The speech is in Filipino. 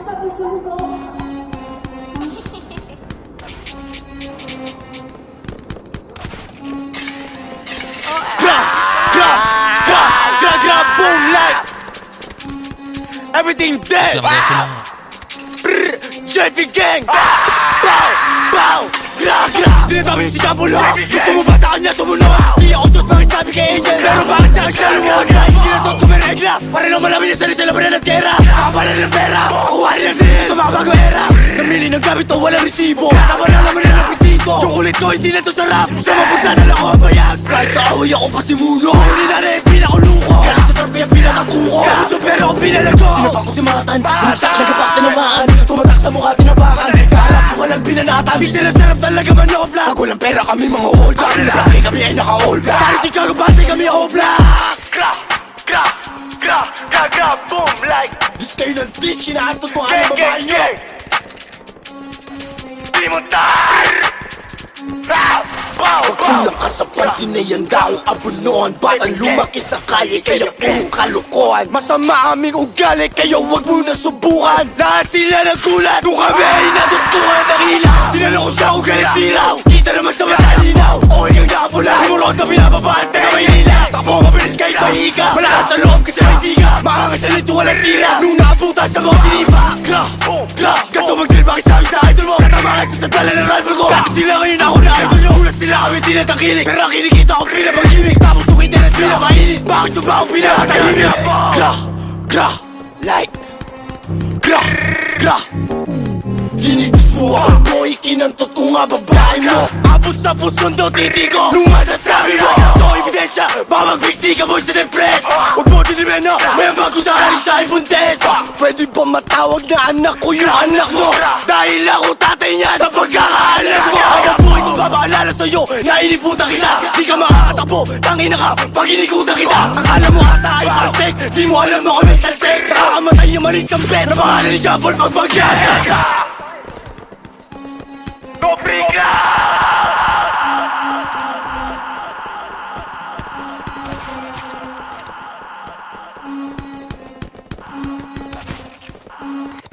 nasa puso ko. Boom like everything dead. JP Gang. Bow, bow, gra. Tinatabi si Jambulo. Gusto mo ba sa kanya sumunod? Di ako sus makisabi kay Angel, pero bakit sa akin siya lumuhod? Hindi na to tumiregla, para lang malamin niya sarili sila pa na ng tera. Kakapalan ng pera, makuha rin ang din sa mga bagong era. Namili ng gamit to, walang resibo. Tama na naman na ng presito. Chocolate ko, hindi na to sarap. Gusto mapunta na lang ako ang bayag. Kahit sa away ako pasimuno. Huli na rin, pinakuluko. Galing sa trapi ang pinakatuko. Kamuso pero ako pinalago. Sinapak ko si Matan, bumagsak, nagapak tinamaan. Tumatak sa mukha, tinabakan. Kaharap ko walang binanatan. Di sila sarap talaga manobla. Pag walang pera kami mga old black. Laki kami ay naka-all black. Paris Chicago, base kami all black. Gra, boom like dis kayo ng dis, kinaantot mo ang babae nyo. Di mo Pag kulang ka sa pansin na yan daw ang abunuan. Batang lumaki sa kalye kaya puro kalokohan. Masama aming ugali kaya wag mo na subukan. Lahat sila nagulat kung kami ay natutuhan ng ilaw. Tinanong ko siya kung galit tiraw. Kita naman sa matalinaw. O yung nakapula, lumurot na pinapabaan taga Maynila. Takbo mabilis kahit mahiga. Malakas sa loob kasi may tiga. Makakasalit yung walang tira. Nung naabutan sa mga sinipa. Gra, gato mag-drill makisabi sa idol mo. Tama ka sa dala ng rival ko. Dati sila ngayon ako na idol nyo. Ulas sila kami tinatakilik. Pero kinikita ko pinapagimik. Tapos ukitin at pinapainit. Bakit yung ba akong pinapatahimik? Gra, like Gra Ginigis mo ako mo, ikinantot ko nga babae mo. Abos sa pusong daw titi ko nung masasabi mo. Ito ebidensya, baka magbigti ka boy sa depress. Huwag mo dinimeno, may ang bago sa halis sa ibuntes. Pwede ba matawag na anak ko yung anak mo? Dahil ako tatay niya sa pagkakaalam mo. Habang buhay ko papaalala sa'yo na iniputan kita. Di ka makakatakbo, tangina ka pag inikutan kita. Akala mo ata ay partek, di mo alam ako may saltek. Nakakamatay yung malis kang pet na pangalan ni Jambol pagbagyan.